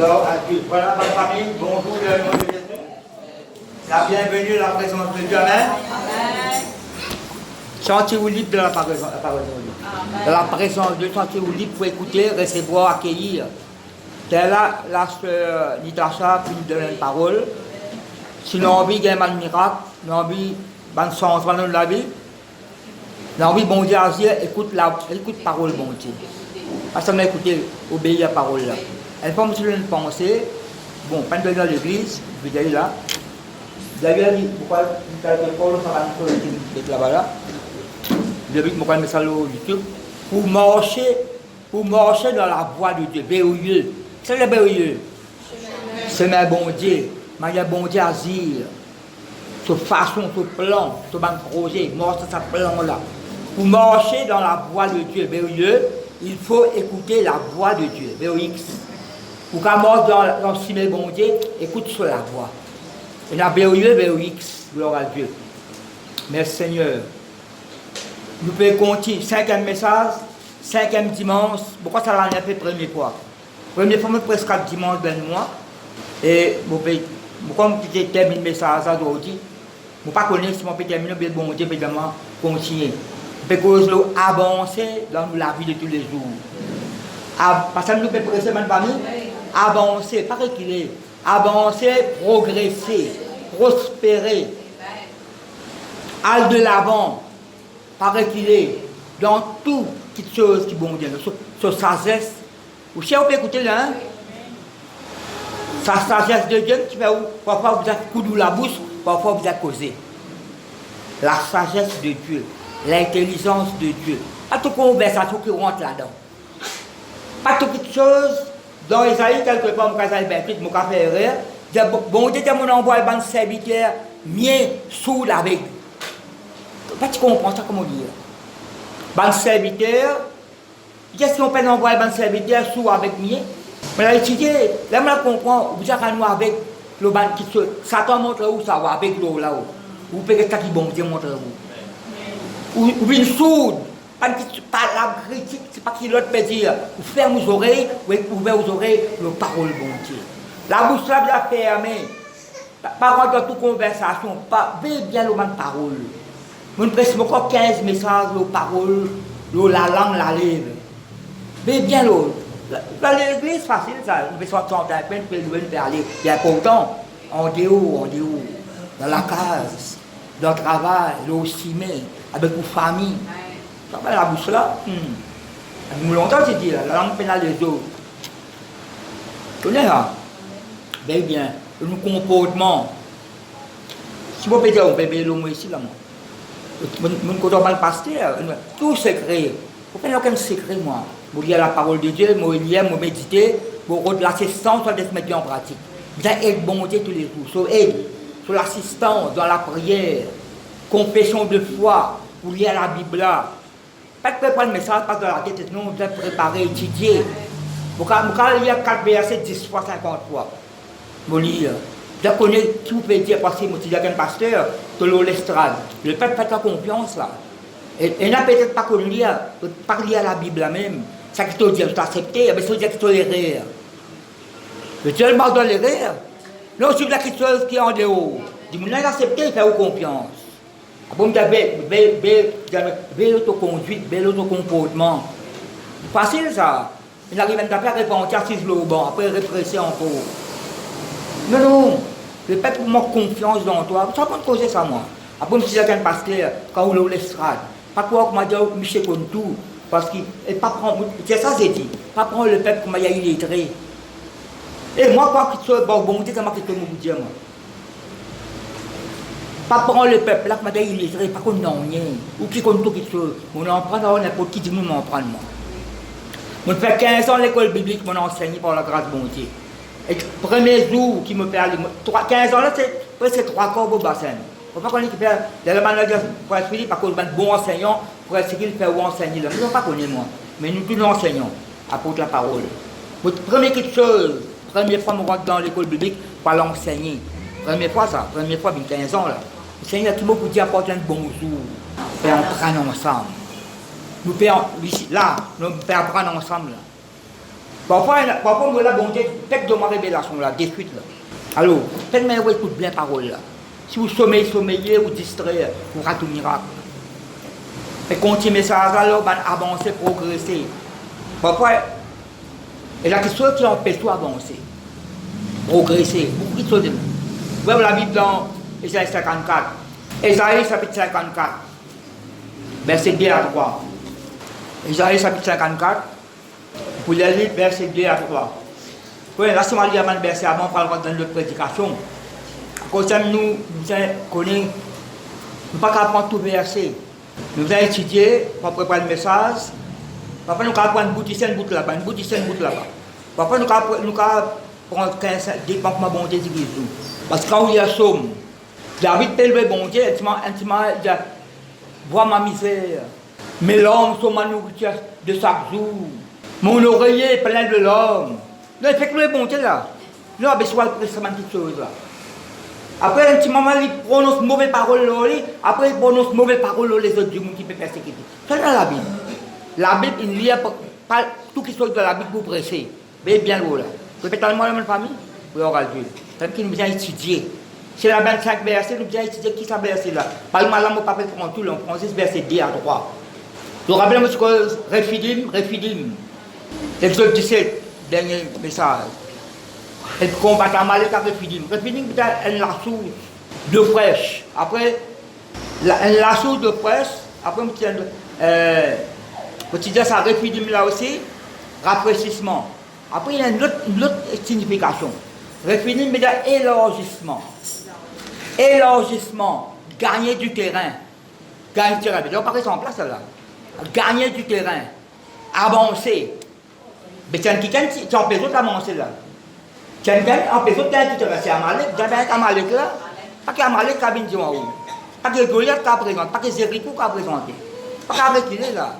Alors, voilà ma famille, bonjour, la bienvenue à la présence de Dieu, amen. Sentez-vous libre de la parole de Dieu. De la présence de Dieu, sentez-vous libre pour écouter, recevoir, accueillir. C'est là, la sœur Nitacha qui nous donne une parole. Si nous avons envie d'un miracle, nous avons envie d'un sens dans la vie, nous avons envie, bon Dieu, à dire, écoute parole, bon Dieu. Parce qu'on a écouté, obéir à la parole là. Elle forme sur une pensée, bon, quand tu es dans l'église, vous allez là, vous allez dire, pourquoi vous avez fait Paul, ça va nous faire là-bas là. Vous avez dit, pourquoi je mets ça sur YouTube, pour marcher dans la voie de Dieu, verrouilleux. C'est le verrouilleux. C'est ma bon Dieu, ma bon Dieu à dire, sur façon, sur plan, sur un projet, marcher sur ce plan là. Pour marcher dans la voie de Dieu, verrouilleux, il faut écouter la voix de Dieu, VOX. Pour qu'à mort dans le ciel, bon Dieu, écoute sur la voix. Il y a VOX, gloire à Dieu. Merci Seigneur. Nous pouvons continuer. 5e message, 5e dimanche. Pourquoi ça l'a fait première fois? Première fois, presque 4 dimanches dans le mois. Et pourquoi je termine le message aujourd'hui? Je ne sais pas si je peux terminer, mais bon Dieu, évidemment, continuer. Parce que nous avancer dans la vie de tous les jours. Parce que nous pouvons progresser, ma famille. Avancer, pas reculer. Avancer, progresser, prospérer. Aller de l'avant, pas reculer. Dans toutes les choses qui vont bien. Sur sagesse. Vous pouvez écouter là, hein? Sa sagesse de Dieu qui fait où parfois vous avez coudou la bouche, parfois vous avez causé. La sagesse de Dieu. L'intelligence de Dieu. Pas toute conversation qui rentre là-dedans. Pas toute chose. Dans Isaïe, quelque part, je vais faire mon café erreur. Bon Dieu, mon envoie un serviteur, mien sous la veille. Tu comprends ça comment dire? Ban serviteur, qu'est-ce qu'on peut envoyer un serviteur sous avec mien? Mais là, étudier, là, je comprends, vous avez nous avec le ban qui se. Satan montre où ça va avec l'eau là-haut. Vous pouvez ça qui bon Dieu montre où. Ou une sourde, pas la critique, c'est pas qui l'autre peut dire. Vous fermez vos oreilles, vous ouvrez vos oreilles, la parole bon Dieu. La bouche là bien fermée. Par contre, dans toute conversation, bien le man parole. Nous pressons encore 15 messages, la parole, la langue, la lèvre. Bien l'eau. Dans l'église, facile ça. Vous pouvez sortir à peine, vous pouvez aller. Il y a pourtant, en dehors, dans la case, dans le travail, au cimetière, avec vos familles. Ça va la bouche là. Nous longtemps, c'est dit, la langue pénale des autres. Tu connais là? Bien, le comportement. Si vous pouvez dire, on peut bien l'homme ici, là, moi. Mon côté de pasteur, tout secret. Vous ne aucun secret, moi. Vous lisez la parole de Dieu, vous lisez, vous méditez, vous avez l'assistance de se mettre en pratique. Vous avez aide bon Dieu tous les jours. Sur aide, sur l'assistance, dans la prière, confession de foi, vous lisez la Bible là. Pas de préparer le message, pas de la tête, non, vous devez préparer, étudier. Vous allez lire 4 versets 10 fois, 50 fois. Vous lisez. Vous connaissez, si vous pouvez dire, parce que je suis un pasteur, de l'estrade. Le peuple fait la confiance là. Et n'a peut-être pas qu'on lit, pas lire la Bible là même. Ça qui te dit, tu as accepté, mais ça veut dire que tu as l'erreur. Le Dieu m'a donné l'erreur. Non, c'est quelque chose qui est en dehors. Du monde a accepté, il fait confiance. Après, vous avez belle autoconduite, bel autocomportement. Facile ça. Il arrive même à faire repentir si le bon, après répresser encore. Non, le peuple manque confiance dans toi. Ça peut causer ça, moi. Après, je suis un pasteur, quand vous l'avez l'estrade. Pas quoi, comme dit Michel Contou, parce qu'il ne pas prendre. C'est ça, c'est dit. Pas prendre le peuple comme il y a illettré. Et moi, quoi que ce soit, bon Dieu, comment que je vous dire, moi. Pas prendre le peuple là, comme il est illettré, pas qu'on n'en rien. Ou qui compte tout quelque chose. On en prend, n'importe qui dit nous m'en prendre, moi. Je fais 15 ans à l'école biblique, je enseigné par la grâce de bon Dieu. Et le premier jour qui me fait aller, 15 ans là, c'est presque 3 corps au bassin. Il ne faut pas qu'on ait fait, le manager pour être fini, parce qu'on est bon enseignant, pour être qu'il fait ou enseigner. Nous ne pas connaître moi, mais nous tous nous enseignons, apporte la parole. Première quelque chose, première fois, je rentre dans l'école biblique pour l'enseigner. Première fois, 15 ans là. Le Seigneur a tout le monde pour dire apporter un bonjour. Et on prend ensemble. Nous faisons, là, nous faisons apprendre ensemble là. Parfois, moi, la bon Dieu, faites de ma révélation là, détruite là. Alors, faites-moi écoute bien parole là. Si vous sommeillez ou distrayez, vous ratez un miracle. Et continuez ça, alors, avancer, progresser. Parfois, et la question qui empêche tout avancer, progresser, beaucoup de choses. Vous voyez la Bible dans Ésaïe 54. Ésaïe chapitre 54, verset 2 à 3. Ésaïe chapitre 54, vous lire verset 2 à 3. Oui, là, si on lit un verset avant, on parlera dans notre prédication. Comme ça, nous connaissons, nous ne pouvons pas apprendre tout verset. Nous allons étudier, pour préparer le message. Parfois, nous allons prendre une bout ici, une bout là-bas, une bout ici, une bout là-bas. Parfois, nous allons prendre 15 départements bon Dieu d'église. Parce que quand il y a somme, David peut le bon Dieu, intimement, il dit, vois ma misère. Mes larmes sont ma nourriture de chaque jour. Mon oreiller est plein de larmes. Non, il fait que le bon Dieu là. Là, il besoin de précisément toutes choses là. Après, intimement, il prononce mauvaise parole là. Après, il prononce mauvaise parole les autres du monde qui peut persécuter. C'est dans la Bible. La Bible, il n'y a pas tout qui sort de la Bible pour presser. Mais bien loin là. Répétez-moi dans ma famille. Oui, on va le dire. C'est qu'il nous a étudié. C'est la 25 versets, nous avons étudié qui ça verset là. Par exemple, là, mon papa prend tout, on prend 6 versets 2 à 3. Je rappelle, monsieur, Refidim. Exode 17, dernier message. Et combattre Amalek avec Refidim. Refidim, c'est un lasso de fraîche. Après, un lasso de fraîche. Après, on dit ça, Refidim là aussi, rafraîchissement. Après, il y a une autre signification. Refidim, c'est élargissement. Élargissement, gagner du terrain. Gagner du terrain, on paraît en place là. Gagner du terrain, avancer. Mais c'est qui empêche d'avancer là. C'est qui empêche de gagner du terrain. C'est Amalek, Amalek là. Pas qu'Amalek qui a bien dit en haut. Pas que Goliath qui a présenté. Pas que Jéricho qui a présenté. Pas qu'à reculer là.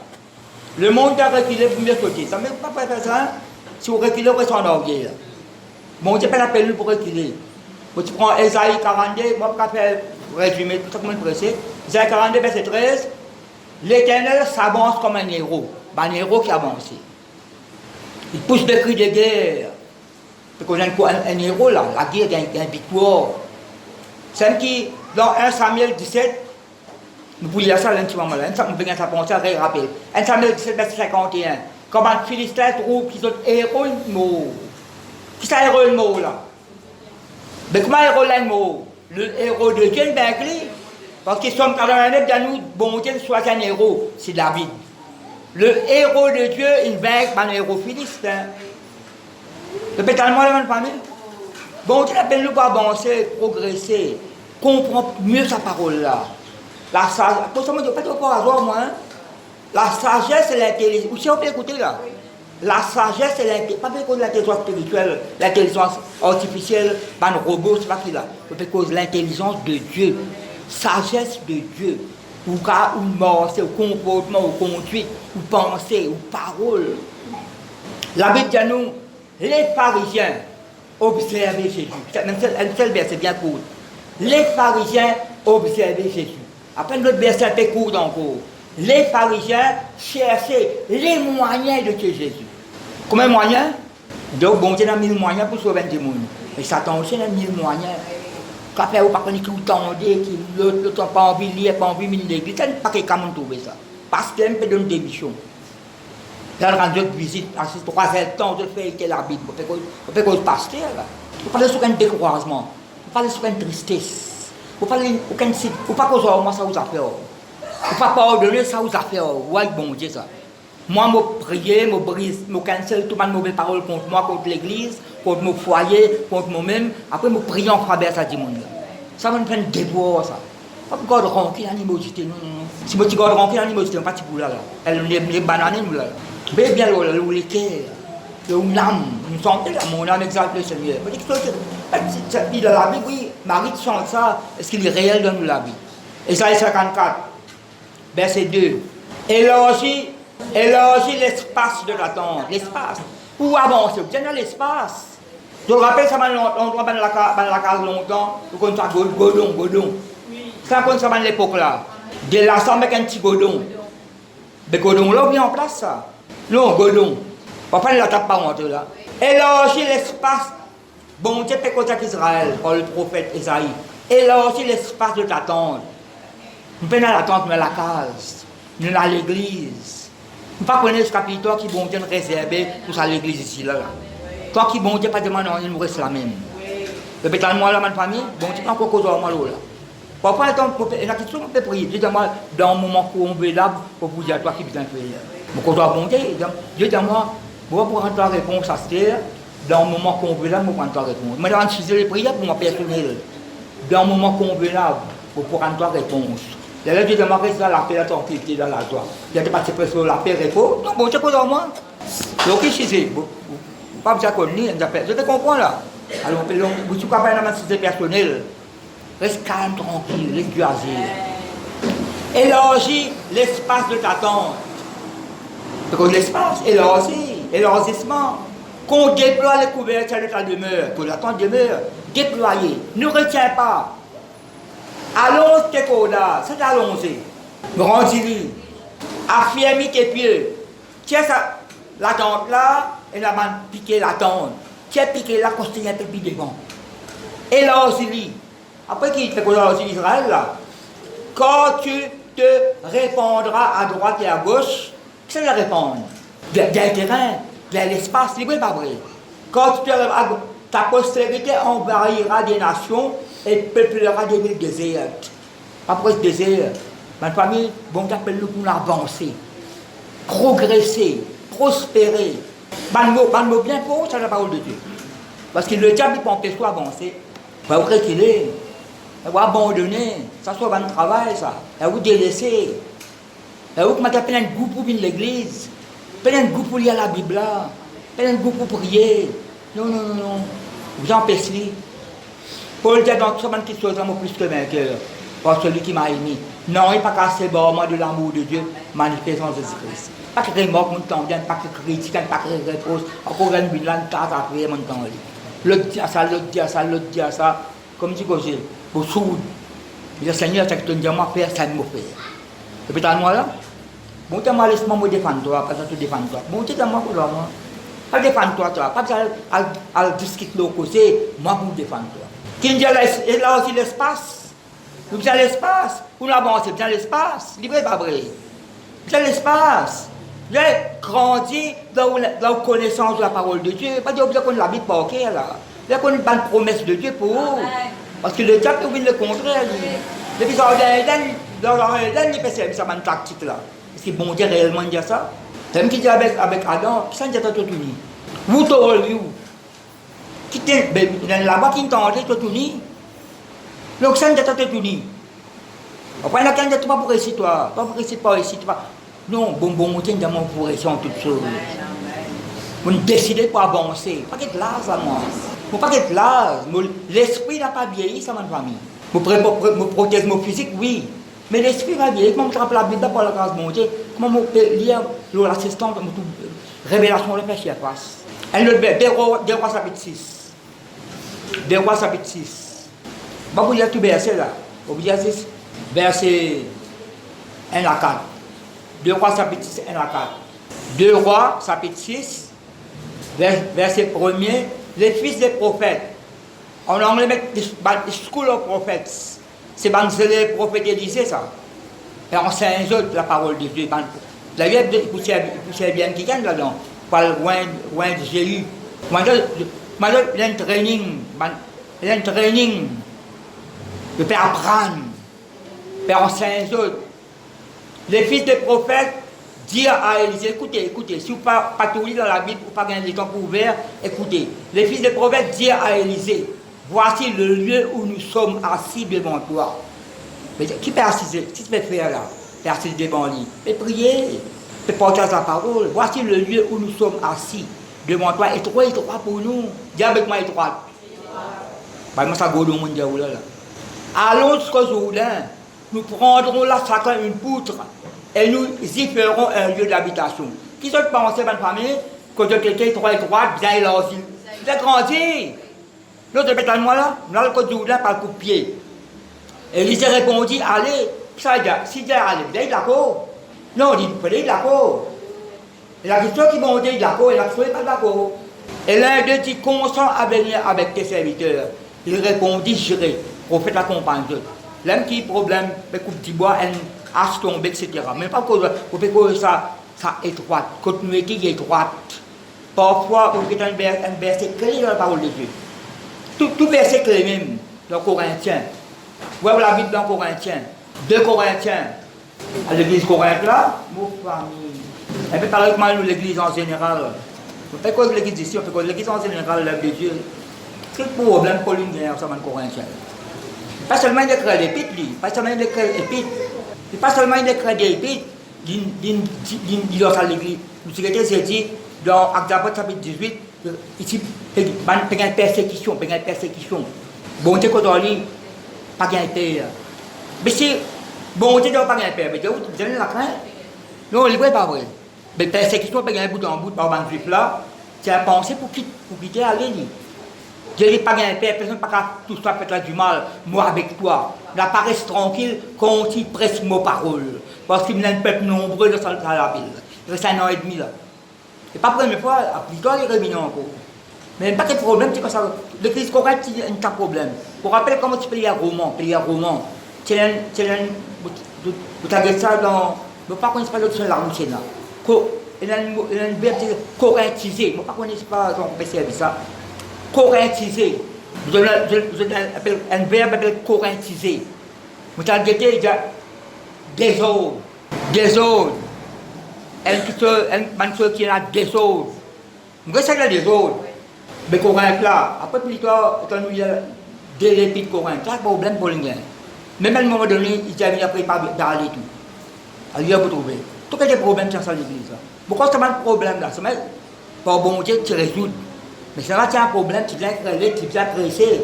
Le monde a reculé pour mieux sauter. Ça ne veut pas faire ça. Si vous reculez, vous êtes en orgueil là. Mon Dieu, pas la peine pour reculer. Quand tu prends Ésaïe 42, moi je vais faire résumer tout ça comme pressé. Ésaïe 42, verset 13. L'Éternel s'avance comme un héros qui avance. Il pousse des cris de guerre. Parce qu'on a un héros là, la guerre, il y a une victoire. C'est qui, dans 1 Samuel 17, nous pouvons lire ça un petit moment là, nous venons à penser à rappeler. 1 Samuel 17, verset 51. Quand un Philistin trouve qu'ils ont héros de mort. Qui c'est héros de mort là? Mais comment héros là mort? Le héros de Dieu est vaincu. Parce que Somme 49 dans nous, bon Dieu soit un héros, c'est David. Le héros de Dieu, il vainc un héros philistin. Répétez-moi la même famille. Bon Dieu appelle nous pour avancer, progresser, comprendre mieux sa parole là. La sagesse, pour ça, je ne dis pas trop par hasard, moi. Hein? La sagesse et l'intelligence. Ou si on peut écouter là. La sagesse et l'intelligence, pas cause de l'intelligence spirituelle, l'intelligence artificielle, pas un robot, c'est pas qui là. C'est cause de l'intelligence de Dieu, sagesse de Dieu, ou marcher, ou comportement, ou conduite, ou pensée, ou parole. La Bible dit à nous, les pharisiens observaient Jésus. Un seul verset bien court. Les pharisiens observaient Jésus. Après notre verset un peu court encore. Les pharisiens cherchaient les moyens de tuer Jésus. Combien de moyens? Donc, bon Dieu a mis le moyen pour sauver des gens. Et Satan aussi a mis le moyen. Quand on ne pas connaître tout le temps, l'autre n'a pas envie de lire, pas envie de lire l'église, il n'y a pas quelqu'un qui trouver ça. Parce qu'il peut donner des missions. Là, quand Dieu visite, à 3 temps, je fais la Bible. On fait cause pasteur. On parle sur un découragement. On parle sur une tristesse. On parle aucun site. On pas cause moi ça vous a fait. On pas pardonner ça vous a fait. Ouais, bon Dieu ça. Moi, je prie, je brise, je cancelle toutes les mauvaises paroles contre moi, contre l'église, contre mon foyer, contre moi-même. Après, je prie en faveur de ça. Ça me fait un dévoi, ça. Pas de garde rancune, animosité. Non. Si je garde rancune, animosité, on ne pas de boulot là. Elle est banane, là. Mais bien, là, les cœurs, une âme, une santé, mon âme exalte le Seigneur. Cette vie de la Bible, oui, Marie chante ça, est-ce qu'il est réel dans la Bible? Ésaïe 54, verset 2. Élargis l'espace de la tente, l'espace. Pour avancer, vous êtes dans l'espace. Je me rappelle, ça m'a longtemps, dans la case longtemps, vous connaissez ça, godon. Ça, comme ça, à l'époque là. De l'ensemble avec un petit godon. Le godon là, on vient en place ça. Non, godon. On va prendre la table par entre là. Élargir l'espace. Bon Dieu fait contact Israël par le prophète Isaïe. Élargir l'espace de ta tente. Nous prenons la tente, mais la case. Nous dans l'église. Nous ne pas connaître ce capitaine qui bon Dieu réservé pour ça l'église ici là. Toi qui bon Dieu pas demander on nous reste la même. Le pétale moi là ma famille, bon Dieu pas encore cause moi là. Parfois la question on peut prier. Dieu dans un moment convenable pour vous dire à toi qui besoin faire. Mon côté bon Dieu dit moi pour prendre ta réponse à terre dans un moment convenable pour prendre ta réponse. Mais dans les prières pour moi personnel. Dans un moment convenable pour prendre ta réponse. Là, Dieu demande que la paix, la tranquillité dans la joie. Il n'y a pas de pression, la paix, repos. Non, bon, c'est quoi dans moi? Donc, ici, c'est. Pas besoin de connaître, je te comprends là. Alors, vous êtes capable de m'assister personnel. Reste calme, tranquille, reste du asile. Élargis l'espace de ta tente. Donc, l'espace, élargissement. Qu'on déploie les couvertures de ta demeure, que la tente demeure, déployer. Ne retiens pas. Allons tes codas, c'est allons-y. Grandis-lui. Affirme tes pieds. Tiens la tente là, et la main piquer la tente. Tiens piquer là, construire un peu plus devant. Élargis-lui. Après qu'il fait quoi dans Israël là, quand tu te répandras à droite et à gauche, qu'est-ce que ça répand? Vers le terrain, vers l'espace libre et pas vrai. Quand tu te répandras, ta postérité envahira des nations et peuplera des villes désertes. Après ce désert, ma famille, bon, t'appelle nous pour avancer, progresser, prospérer. Ban mot bien pour c'est la parole de Dieu. Parce que le diable peut empêcher d'avancer. Il va vous reculer, il va abandonner, ça soit dans le travail, ça. Il va vous délaisser. Il va vous mettre plein de goût pour venir à l'église, plein de goût pour lire la Bible, plein de goût pour prier. Non. Vous empêchez. Paul dit dans tout ça, quelque chose d'amour plus que vainqueur, par celui qui m'a aimé. Non, il n'y a pas qu'à moi de l'amour de Dieu manifesté en Jésus-Christ. Pas que remorque mon temps, pas que critique, pas que repose, encore un bilan, quatre après mon temps. L'autre dit à ça, l'autre dit à ça, l'autre dit à ça. Comme dit que j'ai, pour soudre. Le Seigneur, c'est que tu dis, moi, faire, ça me fait. Et puis, moi là, bon, tu m'as laissé me défendre toi, pas ça te défendre toi. Bon, tu dis, moi, pour moi. Pas défendre toi, pas besoin à discuter de côté, moi, pour défendre toi. Qui dit là aussi l'espace. Nous avons l'espace. Pour avancer, nous avons l'espace. Libre et pas vrai. Nous avons l'espace. J'ai grandi dans la connaissance de la parole de Dieu. Pas dire qu'on la Bible par cœur là. Il y a une bonne promesse de Dieu pour vous. Parce que le diable peut le contraire. Depuis ça, dans il peut servir sa bonne tactique là. Est-ce que bon Dieu réellement dit ça? C'est même qui dit avec Adam, qui s'en dit à tout uni. Vous t'aurez vu. Qui est là-bas qui t'entend, tout uni. Donc ça ne dit à tout uni. Après, la canne de toi pour réussir toi. Pas pour réussir, pas réussir toi. Non, bon, Dieu, nous pour réussir en toutes choses. Vous ne décidez pas avancer. Pas qu'être là, ça, moi. Vous pas qu'être là. L'esprit n'a pas vieilli, ça, ma famille. Vous protège mon physique, oui. Mais l'esprit va vieillir. Comment je te rappelle la Bible par la grâce de mon Dieu? Comment je peux lire l'assistant de révélation de Pêche face? Elle le dit, 2 Rois chapitre 6. 2 Rois chapitre 6. Je vais vous lire tout verset là. Vous lire 6, verset 1 à 4. 2 Rois chapitre 6, 1 à 4. 2 Rois chapitre 6, verset 1er. Les fils des prophètes. En anglais, met School of Prophets. C'est les prophètes Élysée, ça. Et en Saint-Jean, la parole de Dieu. D'ailleurs, vous savez bien qui gagne là-dedans. Par loin de Jésus. Maintenant, il y a un training. Je peux apprendre. En Saint-Jean. Les fils des prophètes dirent à Élysée, écoutez, si vous pas tout lire dans la Bible, ou pas gagner les temps ouverts, écoutez. Les fils des prophètes dirent à Élysée, voici le lieu où nous sommes assis devant toi. Mais qui peut assister? Qu'est-ce que tu peux faire là? Tu es assis devant lui. Tu peux prier, tu peux porter sa parole. Voici le lieu où nous sommes assis devant toi. Étroit pour nous. Dis avec moi étroit. Moi, ça goûte au monde là. Allons jusqu'au Jourdain. Nous prendrons là chacun une poutre et nous y ferons un lieu d'habitation. Qui sont pensés, ma famille, que je t'étais étroit, bien élargi? J'ai grandi. L'autre pétale moi là, nous allons le Jourdain par le coup de pied. Élisée répondit, allez, ça y est, si Dieu allez, vous êtes d'accord? Non, il dit, vous êtes d'accord? Et la question qui vont dire d'accord, et la question n'est pas d'accord. Et l'un d'eux dit, consent à venir avec tes serviteurs. Il répondit, j'irai. Prophète accompagne. L'un qui problème, mais coupe du bois, un hache tombé, etc. Mais pas cause, pour que ça étroite, continuité qui est étroite. Parfois, on fait un verset clé dans la parole de Dieu. Tout verset clé même, dans Corinthiens. Vous voyez la Bible dans Corinthiens. 2 Corinthiens. À l'église Corinthe là, mon famille. Et puis par nous l'église en général. On fait quoi de l'église ici, on fait quoi de l'église en général, l'œuvre de Dieu. Quel problème pour l'univers, ça, en Corinthiens. Pas seulement il écrit l'épître, pas seulement il écrit l'épître, pas seulement il écrit l'épître, il dit à l'église. Le secrétaire s'est dit, dans Actes d'Apôtres chapitre 18, ici, il y a une persécution, Bon Dieu, quand on lit, pas de paix. Mais si, bon Dieu, pas de paix, mais vous avez la crainte. Non, il n'est pas vrai. Mais persécution, pas de bout en bout, par le juif là, c'est à penser pour quitter aller. Je n'ai pas de paix, personne n'a pas tout ça fait du mal, moi avec toi. La paresse tranquille, quand il presse nos paroles. Parce qu'il y a un peuple nombreux dans la ville. Il reste 1 an et demi là. Et pas la première fois, après-toi, il est revenu encore. Mais pas de problème, c'est comme ça. L'église correcte, il y a un problème. Pour rappeler comment tu peux lire roman. C'est un. Vous avez ça dans. Je ne sais pas qu'on ne sait pas l'autre la routine là. Il y a un verbe correctisé. Je ne sais pas qu'on ne sait pas ça. Correctisé. Vous avez un verbe appelé correctisé. Vous avez dit désordre. Un chose qui a désordre. Vous voyez ça, il y a désordre. Mais Corinthe là, après plus tard, quand il y a des l'épître Corinthe, ça, problème pour les gens. Même à un moment donné, ils avaient préparé d'aller tout. Alors, vous trouvez. Tout cas, des problèmes dans l'église. Pourquoi c'est un problème là? C'est pas bon Dieu qui résout. Mais c'est là qu'il y a un problème, tu viens créer, tu viens presser.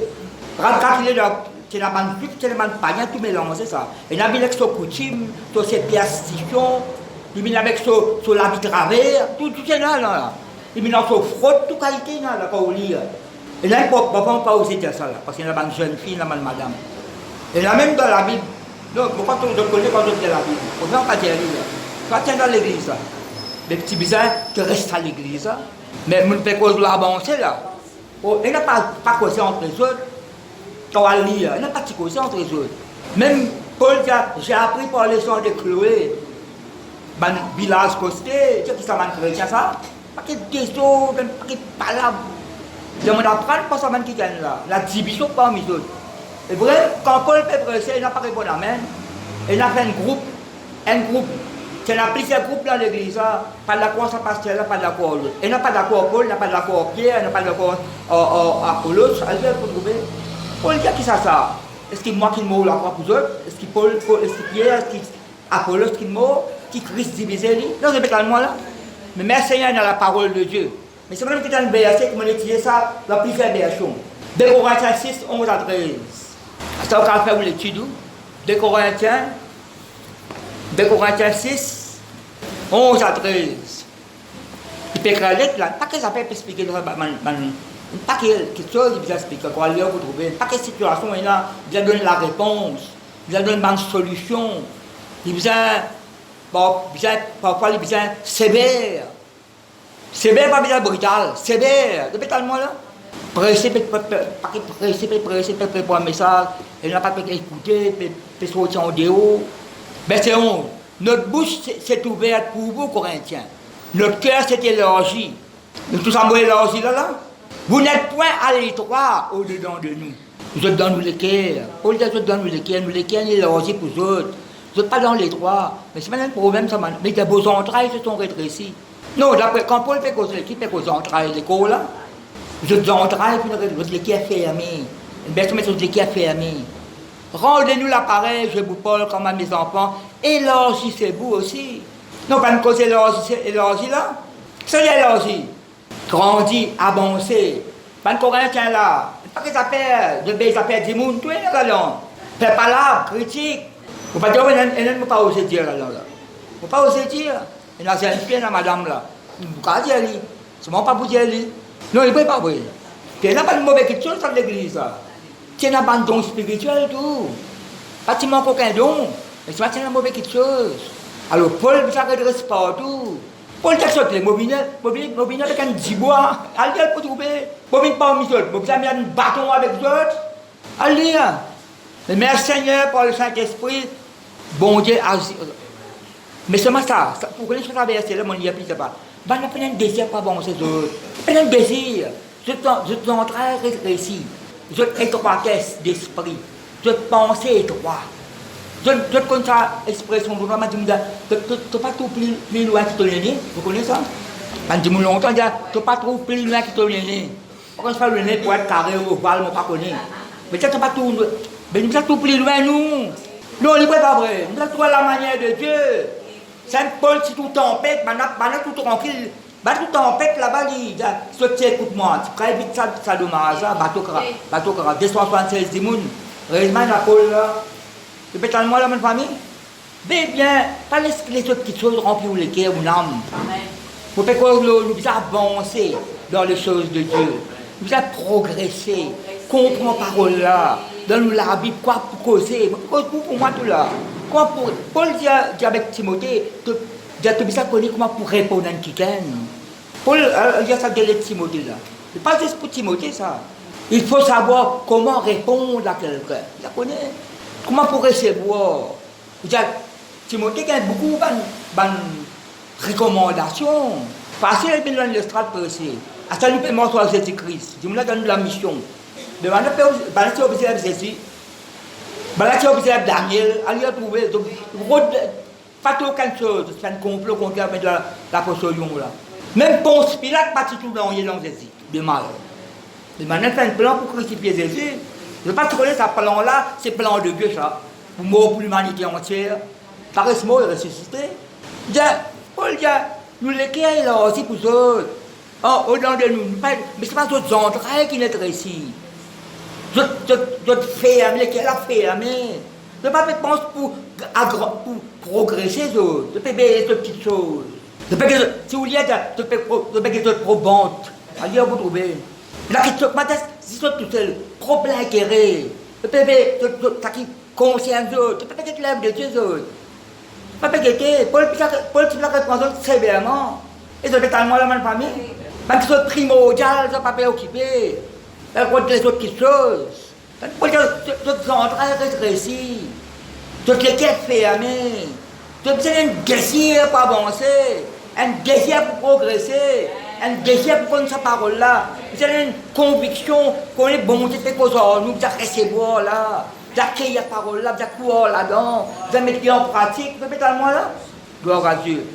Quand il est là, c'est la bande juive, c'est la bande païenne, tout mélangé ça. Et là, il y a son coutume, toutes ses superstitions, il y a son l'habit travers, tout c'est là. Il y a son fraude, toute qualité là, quand on lit. Et là, il ne peut pas oser dire ça là, parce qu'il y a une jeune fille, une madame. Et là, même dans la Bible, donc, pourquoi tu connais quand on dit la Bible? On ne peut pas dire là. Tu es dans l'église là. Les petits bizarres, tu restes à l'église là. Mais on ne peut pas avancer là. Il n'y a pas causé entre les autres. Quand on lit, il n'y a pas de causé entre les autres. Même Paul dit, j'ai appris par les sons de Chloé. Ban village costé, tu sais qui ça m'a chrétien ça? Pas de questions, pas de palabres. Je m'en apprends pas ça qui gagne là. La division parmi les autres. Et vrai, quand Paul fait prêcher, il n'a pas répondu amen. Il a fait un groupe. C'est la plusieurs groupes dans l'église, pas d'accord ça pasteur, pas d'accord l'autre. Il n'a pas d'accord Paul, il n'a pas d'accord Pierre, il n'a pas d'accord Apollos, allez pour trouver. Paul dit qui ça? Est-ce que moi qui me la croix pour eux? Est-ce que Paul, est-ce que Pierre, est-ce que Apollos qui me qui Christ divisé lui? Non, c'est pas tellement là. Mais merci Seigneur dans la parole de Dieu. Mais c'est même que dans le verset qui m'a utilisé ça, la plusieurs versions. 2 Corinthiens 6, 11 à 13. Ça, on va faire l'étude. 2 Corinthiens 6, 11 à 13. Il peut écrire la lettre là, pas que ça peut expliquer, pas quelque chose qui peut expliquer, quoi, là vous trouvez, pas que situation est là, il a donné la réponse, il a donné une solution, il a besoin, parfois il a besoin sévère, pas besoin brutal, sévère, depuis tellement là, pressé pour un message, il n'a pas pu écouter, peut sortir en dehors. Verset 11. Notre bouche s'est ouverte pour vous, Corinthiens. Notre cœur s'est élargi. Nous tous avons élargi là. Vous n'êtes point à l'étroit au-dedans de nous. Vous êtes dans nous les cœurs. Paul dit vous êtes dans nous les cœurs élargis pour vous autres. Vous n'êtes pas dans l'étroit. Mais c'est pas un problème, ça. Mais vos entrailles se sont rétrécies. Non, quand Paul fait cause l'équipe, il fait cause entrailles, l'école là. Vous êtes entrailles, puis votre l'équipe est fermée. Une personne met votre l'équipe est fermée. Rendez-nous l'appareil, je vous parle comme à mes enfants, élargissez-vous aussi. Non, pas une cause élargie là. C'est élargi. Grandis, avancez. Pas une Corinthien là. Pas que ça fait, ça fait 10 mounes, tout est là. Fais pas là, critique. Vous ne pouvez pas oser dire là. Vous ne pouvez pas oser dire. Il y a une fille, la madame là. Vous ne pouvez pas dire lui. C'est pas pour dire lui. Non, il ne peut pas dire. Il n'y a pas de mauvaise chose dans l'église là. Tu n'as pas de don spirituel tout. Pas tu manques aucun don. Mais tu as une mauvaise chose. Alors Paul, ça redresse partout. Paul t'a sorti, mobile avec un dibois, allez, pour trouver, mobile pas au misol, vous avez un bâton avec vous autres, allez, le merci Seigneur par le Saint-Esprit, bon Dieu, mais seulement ça, pour que les choses traversent, là, mon n'y a plus de pas. Ben, on a un désir pas bon, c'est autres. On a un désir, je suis en train de réussir, je suis étroitesse d'esprit, je pense étroit. Je connais ça, expression, vous m'avez dit, tu n'as pas trop plus loin que ton aîné, vous connaissez ça? Quand je me longtemps, tu n'as pas trop plus loin que ton aîné. Quand je fais le nez pour être carré ou ovale, je ne pas connais. Mais tu n'as pas tout, mais nous sommes tout plus loin, nous. Non, il n'est pas vrai. Nous avons la manière de Dieu. Saint Paul, si tout tempête, maintenant tout tranquille. Tout tempête là-bas, il dit, écoute-moi, tu ferais vite ça dommage, bateau car 276 dimoun. Réellement, la Paul là. Tu peux t'en moi la même famille? Mais bien, pas les autres petites choses remplies les cœurs ou l'âme. Vous pouvez nous avancer dans les choses de Dieu. Nous avons progressé. Comprends la parole là. Donne-nous la Bible, quoi pour causer. Pour moi tout là. Paul dit avec Timothée, tu as ça connu comment pour répondre à quelqu'un. Paul dit ça de Timothée là. C'est pas juste pour Timothée ça. Il faut savoir comment répondre à quelqu'un. Tu connais? Comment pour recevoir? Timothée a beaucoup de recommandations. Facile et bien dans l'estrade aussi. À ça, nous pouvons montrer Jésus-Christ. Je me donne la mission. Mais maintenant, tu observes Jésus. Maintenant, tu observes Daniel. Allez trouver. Pas aucune chose. C'est un complot contre la possession là. Même Ponce Pilate, pas du tout dans Jésus. De mal. Mais maintenant, tu as un plan pour crucifier Jésus. Je ne sais pas si tu connais ce plan-là, c'est le plan de Dieu, ça. Pour mort pour l'humanité entière. Par ce mot, il est ressuscité. Paul dit, nous les est là aussi pour eux. Au-dedans de nous. Mais ce n'est pas d'autres entrailles qui sont ici. D'autres fermes, lesquels a fermé. Je ne pas penser pour progresser, d'autres. Je peux faire des petites choses. Si vous dites, je peux faire des probantes. Allez, vous trouvez. La question, si vous êtes tout seul, problème guéri. Je peux faire qui conscience d'autres. Je peux faire des lèvres de Dieu d'autres. Je peux faire Paul tu la répondre sévèrement. Et ça fait tellement la même famille. Même si c'est primordial, ça ne pas préoccuper. Contre les autres choses. Paul dit, tu es en train de réussir. Tu es fermé. Tu as un désir pour avancer. Un désir pour progresser. Un désir pour prendre sa parole là. Vous avez une conviction qu'on est bon, c'est quelque chose nous, vous allez recevoir là. Vous allez accueillir la parole là, vous allez courir là-dedans. Vous allez mettre en pratique. Vous mettez à moi là. Gloire à Dieu.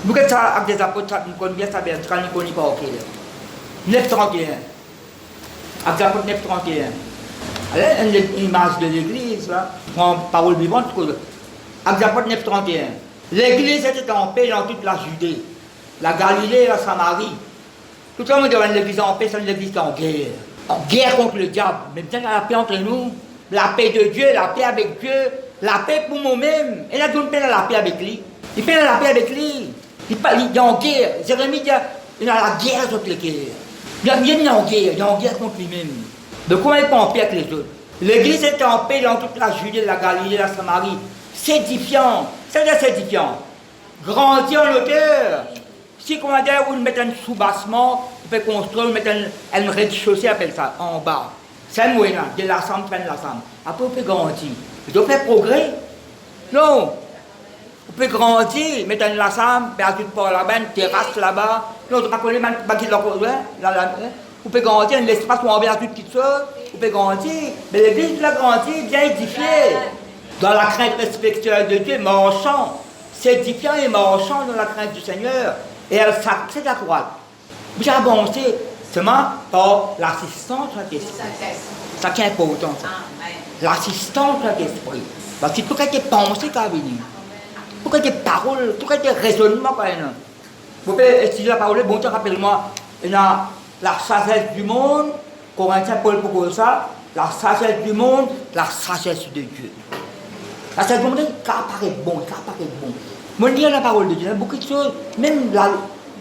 Nous, quand ça, avec des apôtres, nous connaissons bien ça, quand nous ne connaissons pas, ok. 931. Avec les apôtres 931. Alors, une image de l'église là. En parole vivante, avec les apôtres 931. L'église était en paix dans toute la Judée. La Galilée et la Samarie. Tout le monde devant l'église en paix, c'est une église en guerre. En guerre contre le diable. Mais bien la paix entre nous, la paix de Dieu, la paix avec Dieu, la paix pour nous-mêmes. Et là, tout le monde la paix avec lui. Il fait la paix avec lui. Il est en guerre. Jérémie dit il a la guerre contre les guerres. Il est en guerre, il est en guerre contre lui-même. De quoi il n'est pas en paix avec les autres? L'église était en paix dans toute la Judée, la Galilée, la Samarie. S'édifiant. Ça veut dire s'édifiant. Grandir en hauteur. Si comment dire, vous mettez un sous-bassement, vous pouvez construire, vous mettez un rez-de-chaussée, appelle ça, en bas. C'est un moyen, de l'ensemble, prendre l'ensemble. Après, vous pouvez grandir. Vous pouvez faire progrès. Non. Vous pouvez grandir, mettre un ensemble, faire tout par là-bas, une terrasse là-bas. Non, vous ne pouvez pas connaître, vous pouvez grandir, un espace où on verra toutes petites choses. Vous pouvez grandir. Mais l'église doit grandir, bien édifiée. Dans la crainte respectueuse de Dieu, marchant. S'édifiant et marchant dans la crainte du Seigneur. Et elle s'accède à croître. Vous avancez seulement par l'assistance de l'Esprit. Ça qui est important. L'assistance de l'Esprit. Parce que tout ce qui est pensée qui a venu. Tout ce qui est parole, tout ce qui est raisonnement. Vous pouvez étudier la parole, bon, rappelle-moi, il y a la sagesse du monde, Corinthiens Paul propose ça, la sagesse du monde, la sagesse de Dieu. La sagesse du monde, ça apparaît bon, ça apparaît bon. Moi, je dis la parole de Dieu, il y a beaucoup de choses, même la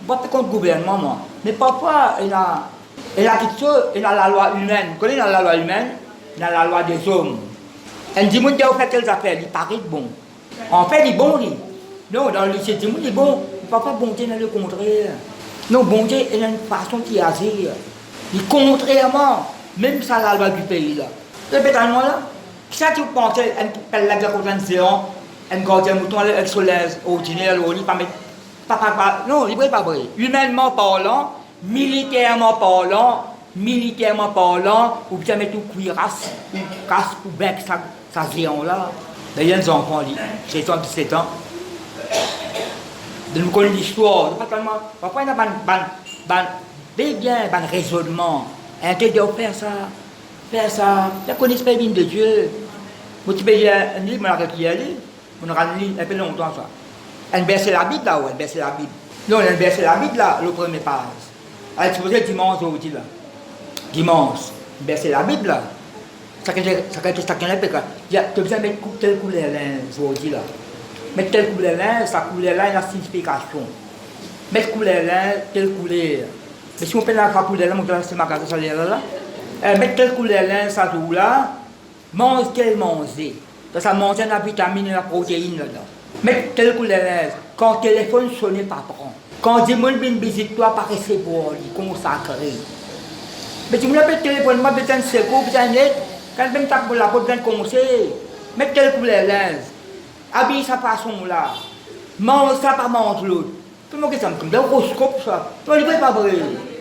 pas contre le gouvernement, moi. Mais parfois, il y a quelque chose, il y a la loi humaine. Vous connaissez la loi humaine? Il y a la loi des hommes. Elle dit, vous faites telles affaires, il paraît bon. En fait, il est bon, lui. Non, dans le lycée, il est bon. Parfois, bon Dieu est le contraire. Non, bon Dieu est une façon qui agit. Il contrairement, même ça la loi du pays là. Répétez-moi là. Si tu penses qu'elle la organisation, un gardien mouton avec solaire ordinaire, il pas mettre. Non, il n'est pas vrai. Humainement parlant, militairement parlant, ou bien mettre tout cuirasse, ou casse, ou bien ça géant là. D'ailleurs, les enfants, 16 ans, 17 ans. De nous connaître l'histoire, parfois il y a un raisonnement, intérieur faire ça, la connaissance pas bien de Dieu. Moi, tu peux lire un livre, on a lu un peu longtemps ça. Elle baisse la Bible là, ou elle baisse la Bible. Non, elle baisse la Bible là, le premier page. Elle se faisait dimanche aujourd'hui là. Dimanche, elle baisse la Bible là. Ça qui est il y a besoin de mettre telle couleur là, aujourd'hui là. Mettre telle couleur là, sa couleur là, il y a une signification. Mettre couleur là, telle couleur. Mais si on peut la couleur là, c'est ma carte, ça là. Mettre telle couleur là, ça tout là, mange telle manger. Ça mange la vitamine et la protéine là-dedans. Mettre telle couleur là, quand le téléphone sonne, pas prend. Quand des gens viennent visiter toi, pas recevoir, il consacré. Mais si vous avez le téléphone, moi, besoin de secours, besoin d'aide, quand même tape pour la porte, besoin de conseil. Mettre telle couleur là. Habille sa façon là, mange ça, pas mange l'autre. Tout le monde qui s'en comme des horoscopes ça. Tu vois, il n'est pas vrai.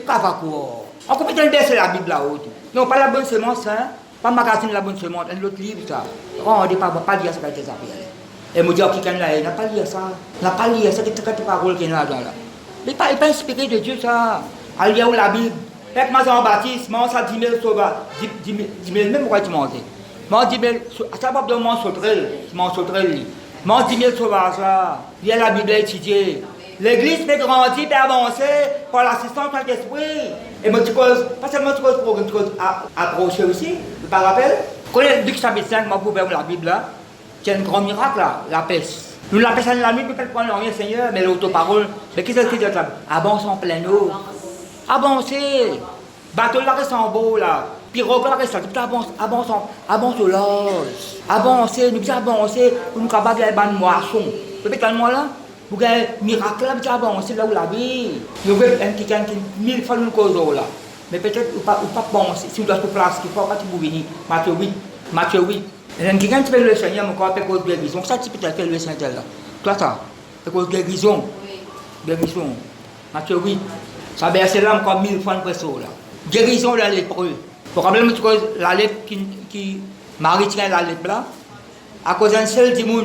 Qu'à quoi? On peut peut-être baisser la Bible là-haut. Non, pas la bonne semence, hein. Pas magazine la bonne semence, un autre livre ça. On ne peut pas dire ça quand tu es appelé. Et me dire qu'il n'a pas lu ça. N'a pas lu ça, c'est cette parole qu'il y a là-dedans là. Il n'est pas inspiré de Dieu ça. À lire la Bible. Avec ma Jean-Baptiste, mange ça 10 000 sauvages. 10 000 même pourquoi tu manges. Mange 10 000, ça va bien manger sauterelle. Mange sauterelle. Mange 10 000 sauvages là. Il y a la Bible à étudier. L'église peut grandir, peut avancer par l'assistance de l'esprit. Et moi, tu causes, pas seulement tu causes pour approcher aussi, tu te rappelles? Quand Luc chapitre 5 m'a ouvert la Bible là, c'est un grand miracle là, la peste. Nous la peste en la nuit, peut pas prendre rien, Seigneur, mais l'autoparole, mais qu'est-ce que c'est que ça? Avance en plein eau. Avancez. Bateau là reste en beau là. Pirogue là reste là. Avance au large. Avancez, nous devons avancer pour nous capables de faire une moisson. Répétez-moi là. Vous avez un miracle là, vous avancez là où la vie. Vous avez un petit 1000 fois nous cause là. Mais peut-être ou pas penser. Si vous doit se placer, il faut pas que vous venez. Matthieu 8. Et un quelqu'un qui fait le Seigneur, mon corps, cause de guérison. Ça, tu peux faire le Seigneur là. Toi, ça. C'est cause de guérison. Guérison. Matthieu 8. Ça verse là encore 1000 fois de pression là. Guérison de la lépreux. Probablement que la lèpre qui Marie tient la lèpre là, à cause d'un seul démon,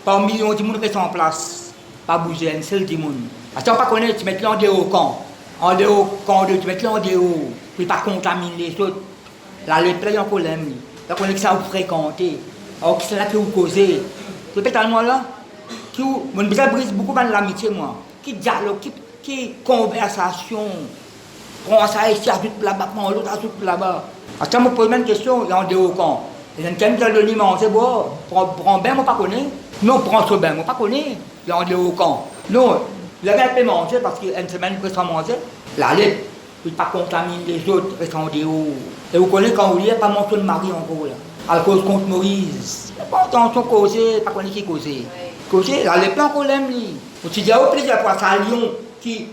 par millions de gens restent en place. Pas bouger, un seul démon. Parce que tu ne connais pas, tu mets en dehors camp. En dehors camp, tu mets en dehors. Puis pas contaminer les autres. La lèpre là, il y a un problème. La connexion vous fréquentez. Alors c'est là que vous causez. Répétez-moi là. Mon besoin brise beaucoup de l'amitié, moi. Qui dialogue, qui conversation. Prends ça ici, ajoute là-bas, prends l'autre, ajoute là-bas. À ça, je me pose une question, il y a un dehors camp. Il y a quelqu'un qui a donné manger, bon, prends bien, moi pas connais. Non, prends ce bien, moi pas connais. Il y a un dehors camp. Non, le gars peut manger parce qu'une semaine, il peut s'en manger. La lettre, il ne pas contaminer les autres, reste en dehors. Et vous connaissez quand vous lisez, pas mention de Marie en gros là. À cause contre Moïse. Il n'y a pas attention causer, pas connaître qui causer. Causer, la lettre, encore l'aime, lui. Vous dites, il y a au plaisir fois, c'est un lion qui.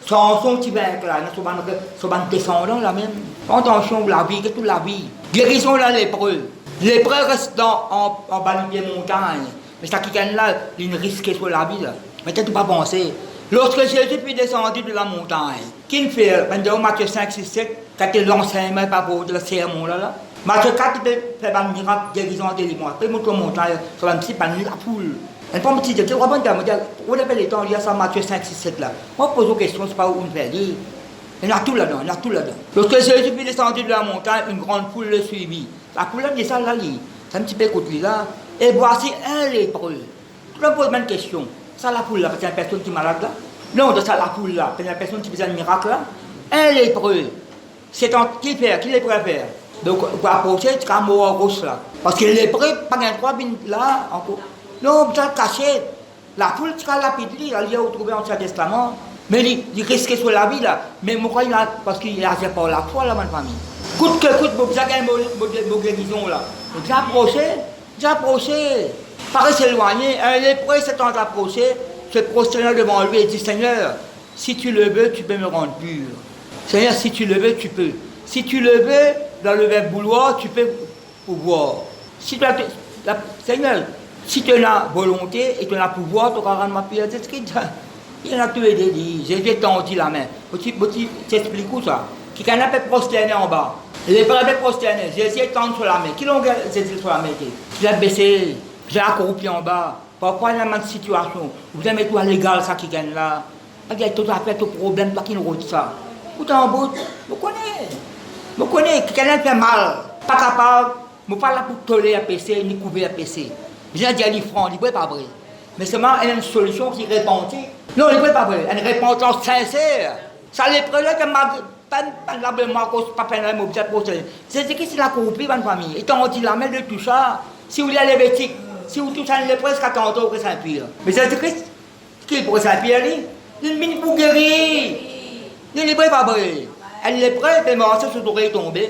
Sans son petit bec là, ils sont descendants là même. Attention, la vie, que toute la vie. Guérison là, lépreux. Lépreux reste en bas des montagnes. Mais ça qui gagne là, il risque sur la vie là. Mais tu pas pensé. Lorsque Jésus fut descendu de la montagne, qu'il fait, maintenant Matthieu 5, 6, 7, quand il l'enseignement par rapport au sermon là. Matthieu 4, il fait un miracle, guérison, délivrance. Après, il monte la montagne, sur un petit pan, la poule. Elle peut me dire, tu vois, on appelle les temps, il y a ça, Matthieu 5, 6, 7 là. Moi, je pose une question, c'est pas où on fait dire. Il y a tout là-dedans, il y a tout là-dedans. Lorsque Jésus fut descendu de la montagne, une grande foule le suivit. La foule là, il y a ça là, c'est un petit peu côté là. Et voici un lépreux. Tu me poses une question. Ça, la foule là, parce qu'il y a une personne qui est malade là. Non, de ça, la foule là, parce qu'il y a une personne qui fait un miracle là. Un lépreux. C'est qui fait, qui lépreux faire. Donc, pour approcher, tu as un mot en rouge là. Parce que les lépreux, pas un droit là, encore. Non, tu as caché. La foule, tu as lapide, il y a retrouvé l'Ancien Testament. Mais il risque sur la vie là. Mais moi, il a, parce qu'il a pas la foi là, ma famille. Coûte que coûte, vous avez une guérison là. Donc, j'ai approché. Pas s'éloigner. Un lépreux s'est approché. se prosterner devant lui et dit, Seigneur, si tu le veux, tu peux me rendre pur. Seigneur, si tu le veux, tu peux. Si tu le veux, dans le verbe vouloir, tu peux pouvoir. Si tu as, Seigneur, si tu as volonté et tu as pouvoir, tu vas rendre ma prière. C'est ce qu'il dit. Il a tout aidé. Jésus tendit la main. Tu t'expliques où ça? Qui n'a pas prosterné en bas. Les frères avaient prosterné. Jésus tend sur la main. Qui l'a Jésus sur la main? Il a baissé. J'ai accroupi en bas. Pourquoi il y a une situation? Vous avez tout à l'égal, ça qui gagne là. Il y a tout à fait tout problème, toi qui nous route ça. Tout en bout, vous connaissez. Vous connaissez, quelqu'un fait mal. Pas capable, je ne suis pas là pour tolérer à PC, ni couvrir à PC. J'ai dit à l'Ifran, il n'est pas vrai. Mais seulement, il y a une solution qui est répandue. Non, il n'est pas vrai. Une repentance sincère. Ça les prenait que pas peine de poster. C'est ce qui c'est la corruption dans la famille. Et quand on dit la main de tout ça, si vous allez l'éthique, si vous touchez les presque à tantôt pour Saint-Pierre. Mais c'est Christ qui est pour Saint-Pierre, il est pour guérir. Il n'est pas vrai. Elle est prête, elle m'a sur l'oreille tombée.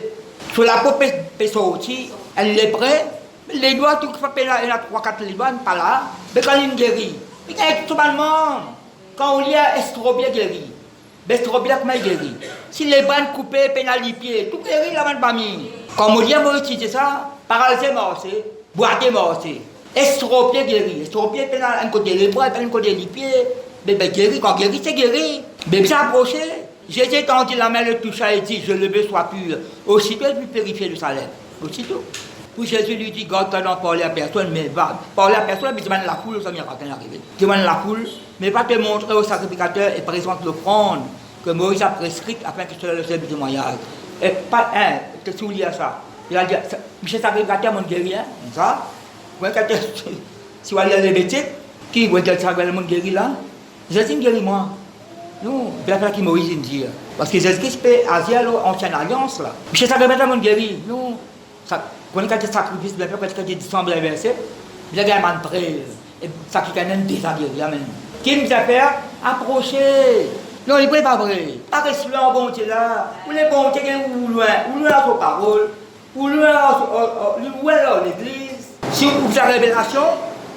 Sur la peau peut sortir. Elle est prête. Les doigts, tout il y a 3-4 doigts, pas là. Mais quand il guérit, il y a tout simplement. Quand on lit Estrobia guéri. Estrobia comment il guérit? Si les bandes coupées, pénal les pieds, tout guérit la bande famille. Quand on lit, on utilise ça, paralysé morcé, boité morcé. Estropie guéri. Estropie pénal, un côté les bras, un côté les pieds. Bébé guéri, quand guéri, c'est guéri. Bébé s'est approché. Jésus tendu la main, le toucha et dit, je le veux, sois pur. Aussitôt, il peut purifier le salaire. Aussitôt. Puis Jésus lui dit, garde-toi d'en parler à personne, mais va parler à personne, mais demande la foule, ça ne va pas arriver. Demande la foule, mais va te montrer au sacrificateur et présente l'offrande que Moïse a prescrite afin que cela le serve de témoignage. Et pas un, te soulier à ça. Il a dit, monsieur sacrificateur, mon guéri, hein, ça. Si vous allez à l'hérétique, qui vous allez sacrifier mon guéri là? Jésus me guérit moi. Non, c'est la qui Moïse me dit. Parce que Jésus-Christ peut agir en ancienne alliance là. Monsieur sacrificateur, mon guéri, non. Quand il y a des sacrifices, quand il y a des sembles inversés, il y a des man près. Et ça qui est déjà guéri. Qui nous a fait approcher? Non, il n'est pas vrai. Pas rester en bon Dieu là. Ou les bons Dieu ou loin à vos paroles, ou loin à l'église. Si vous avez révélation,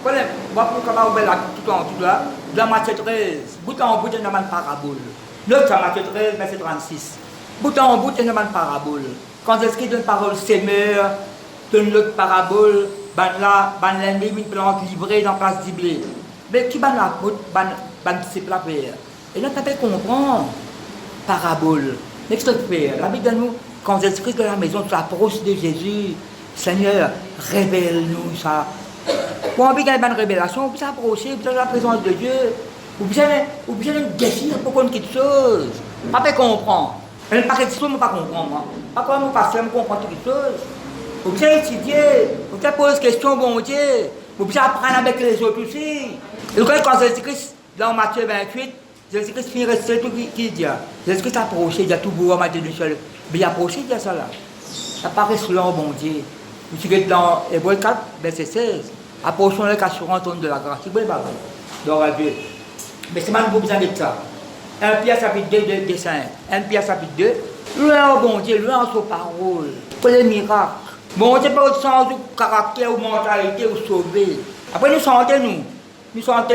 vous allez voir comment vous allez tout en tout là. Dans Matthieu 13, bout en bout, il y a une parabole. L'autre, c'est Matthieu 13, verset 36. Bout en bout, il y a une parabole. Quand Jésus donne parole sémeur, donne l'autre parabole, ban l'ennemi, une plante livrée dans la place du blé. Mais qui ban la faute, ban disciple la paix. Et là, tu peux comprendre, parabole. Mais qu'est-ce que tu fais? La Bible nous, quand Jésus-Christ de la maison, tu approches de Jésus, Seigneur, révèle-nous ça. Pour envie qu'il y ait une révélation, vous approchez, vous avez la présence de Dieu, vous avez un défi pour comprendre quelque chose. Pas de comprendre. Elle pas quelque chose, je ne pas comprendre. Pas comment mon pasteur me comprend quelque chose. Vous avez étudié, vous avez posé des questions, bon Dieu. Vous avez apprendre avec les autres aussi. Et quand Jésus-Christ, dans Matthieu 28, Jésus-Christ finit rester tout qui dit. Jésus-Christ a approché, il a tout beau à Matthieu 28. Mais il a approché, il dit ça là. Ça paraît selon bon Dieu. Vous êtes dans Hébreux 4, verset 16. Approchons les assurances de la grâce. C'est bon, donc à Dieu. Mais c'est mal besoin de ça. 1 Pierre chapitre 2, dessin. 1 Pierre chapitre 2. Loin au bon Dieu, loin en sa parole. Pour les miracles. Bon Dieu, pas au sens du caractère ou mentalité ou sauver. Après, nous sentons, nous sentons,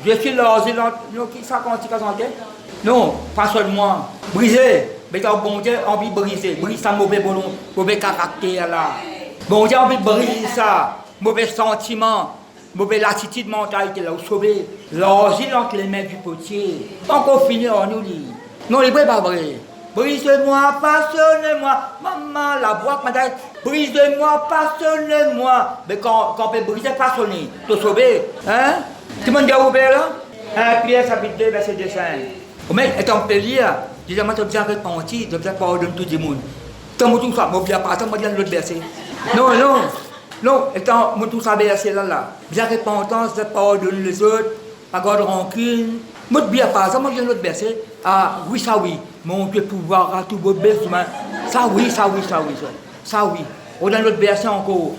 je suis l'asile, nous qui ça quand tu chantes? Non, pas seulement. Briser. Mais quand bon Dieu, envie de briser. Briser ça mauvais caractère là. Bon Dieu, envie de briser ça. Mauvais sentiment. Mauvaise attitude mentalité là, vous sauvez l'argile entre les mains du potier. Encore fini, on nous dit. Non, il n'est pas vrai. Brise-moi, façonne-moi. Maman, la boîte, madame. Brise-moi, façonne-moi. Mais quand on peut briser, façonner, tu es sauvé. Hein? Tout le monde est ouvert là? 1 Pierre chapitre 2, verset 2, 5. Mais étant peut lire, disons, tu as besoin de repentir, tu as besoin de pardonner tout le monde. Tu as besoin de ça, je ne pas, tu as besoin de l'autre verset. Non. Non, étant tout ça verset là. Bien repentance, de pardonner les autres, pas de rancune. Moi, bien pas ça, moi, j'ai l'autre verset. Ah, oui, ça oui. Mon Dieu, pouvoir à tous vos besoins. Ça oui. Ça oui. On a l'autre verset encore.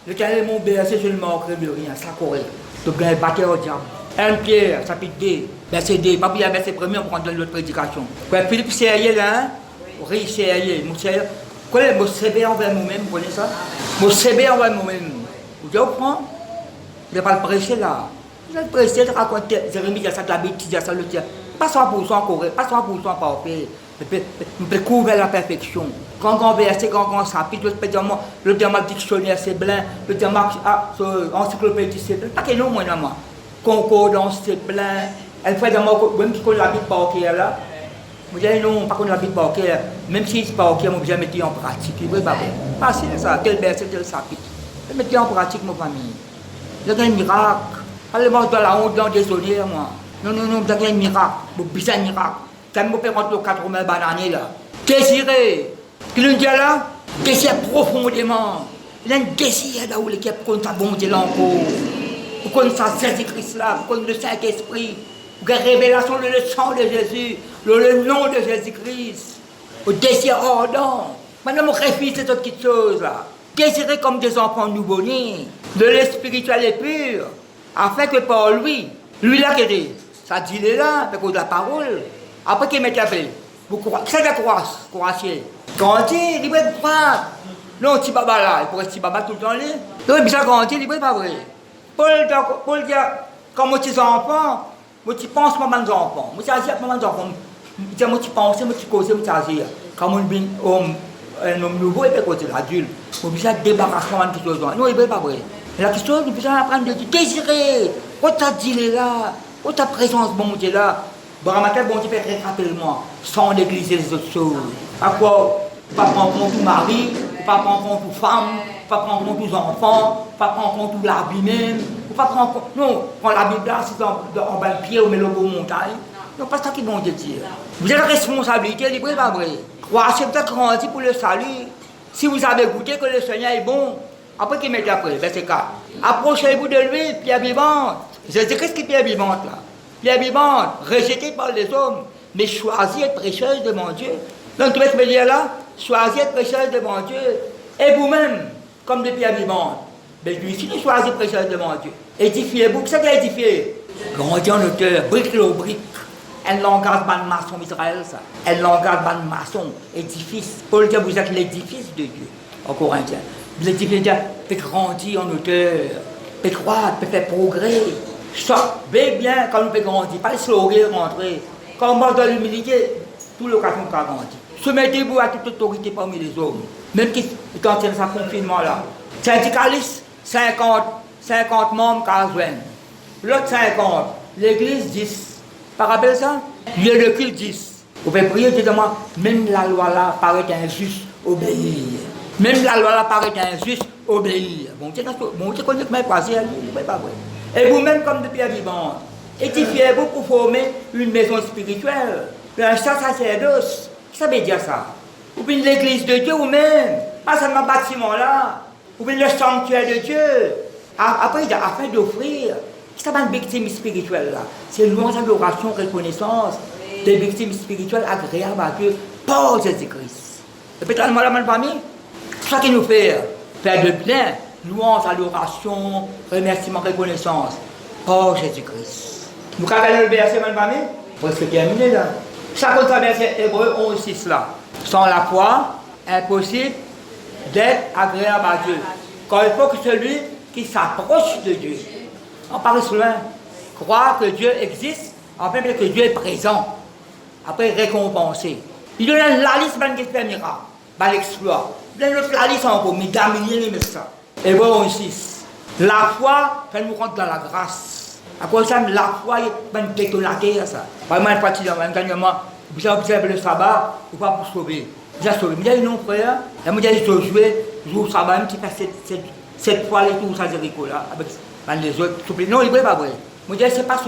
Le cas de mon verset, je ne manquerai de rien. Ça correct. Donc, il y a un batteur au diable. 1 Pierre, chapitre 2, verset 2. Pas bien verset premier, on prend dans l'autre prédication. Philippe Sérieux là, riche Sérieux, mon Sérieux. Vous connaissez mon CV envers moi-même, vous connaissez ça? Mon CV envers moi-même. Vous comprenez? Je ne vais pas le prêcher là. Vous êtes pressé de raconter, Jérémie dit ça, de la bêtise, dit ça, le tien. Pas 100% correct, pas 100% parfait. Nous pouvons couvrir la perfection. Quand verset, quand chapitre, le terme dictionnaire c'est blanc, le terme encyclopédie c'est blanc. Pas que non, moi, non. Concordance c'est blanc. Elle fait d'abord, même si on l'habite par cœur là, vous dites non, pas qu'on l'habite par cœur, même si c'est par cœur, on déjà mettre en pratique. Vous voyez pas bon. Facile ça, tel verset, tel chapitre. Mettez en pratique, mon famille. Vous avez un miracle. Allez-moi dans la honte, dans le désordre, moi. Non, vous avez un miracle. Vous avez un miracle. Ça me fait rentrer aux 80 bananes là. Désirez. Qui le dit là? Désirez profondément. Il y a un désir là où il y a pour sa bonté là encore. Pour qu'on sa Jésus-Christ là, pour qu'on le Saint-Esprit. Pour que la révélation de le sang de Jésus, le nom de Jésus-Christ. Au désir ardent. Maintenant, mon réfléchis c'est toute petite chose là. Désirez comme des enfants nouveau-nés. De l'espirituel et pur. Afin que par lui là qui dit, ça dit là, avec de la parole. Après qu'il mette la paix, c'est la croatie. Grandir, il va croire. Non, petit baba là, il pourrait petit baba tout le temps là. Donc, il va grandir, il va pas vrai. Paul dit, quand moi suis enfant, moi tu penses moi mes enfants. Moi tu agis avec mes enfants. Moi tu penses, moi tu causes, moi tu agis. Quand on vient un homme nouveau, il peut côté l'adulte. On vient débarrasser de quelque chose. Non, il va pas vrai. La question, nous devons apprendre de désirer. Quand tu as dit là, quand ta présence, bon Dieu là. Bon, matin, bon Dieu fait rappelle-moi, sans négliger les autres choses. À quoi? Pas prendre compte tout mari, pas prendre compte tout femme, pas prendre compte tous enfants, pas prendre compte tout l'habit même, pas prendre compte. Non, quand la Bible là, c'est en bas de pied, on met le beau montagne. Non, pas ça qui bon Dieu dit. Vous avez la responsabilité, libre et pas vrai. Croissez peut-être grandi pour le salut. Si vous avez goûté que le Seigneur est bon, après qu'il mette après, verset 4. Approchez-vous de lui, pierre vivante. Qu'est-ce qui est pierre vivante là? Pierre vivante, rejetée par les hommes, mais choisie et précieuse devant Dieu. Donc, tu vas me dire là, choisie et précieuse devant Dieu. Et vous-même, comme des pierres vivantes, mais lui aussi, choisie et précieuse devant Dieu. Édifiez-vous, qu'est-ce qu'il a édifié? Grandis en hauteur, brique le brique. Un langage de maçon Israël, ça. Un langage de maçon, édifice. Paul dit, vous êtes l'édifice de Dieu, en Corinthien. L'édifice peut grandir en hauteur, peut croître, peut faire progrès. Ça, bien quand nous peut grandir, pas le slogan rentrer. Quand on va dans l'humilité, tout l'occasion peut grandir. Soumettez-vous à toute autorité parmi les hommes. Même qui quand il y a ce confinement-là. Syndicaliste, 50 membres qu'à joindre. L'autre 50, l'église 10. Par rapport à ça, lieu de culte 10. Vous pouvez prier directement, même la loi là paraît injuste, obéir. Même la loi là paraît injuste, obéir. Bon, tu connais comment passer, c'est pas vrai. Et vous-même, comme de pierre vivante, édifiez-vous pour former une maison spirituelle, un sacerdoce. Qu'est-ce que ça veut dire ça? Ou bien l'église de Dieu, ou même, pas seulement le bâtiment là, ou bien le sanctuaire de Dieu. Après, il a afin d'offrir. Qu'est-ce que ça va une victime spirituelle là? C'est louange, adoration, reconnaissance des victimes spirituelles agréables à Dieu par Jésus-Christ. Et peut-être moi, la même famille, tout ça qui nous fait faire de bien. Louange, adoration, remerciement, reconnaissance. Oh Jésus-Christ. Vous avez le verset, ma famille? Presque terminé là. Chaque autre verset Hébreu 11:6 là. Sans la foi, impossible d'être agréable à Dieu. Car il faut que celui qui s'approche de Dieu, on parle loin, croire que Dieu existe, enfin que Dieu est présent. Après récompensé. Il donne la liste qui fait miracle, l'exploit. Il donne la liste encore, mais d'améliorer les ça. Hébreu 11:6. La foi fait nous rentrer dans la grâce. À cause de ça, la foi est une tête de la terre. Par exemple, vous observez le sabbat, vous ne pouvez pas sauver. Vous avez sauvé. Vous avez non, frère. Vous avez joué, jour sabbat, un petit peu cette fois, les tours à Jéricho là, avec les autres. Non, il n'est pas vrai. Vous dites, ce n'est pas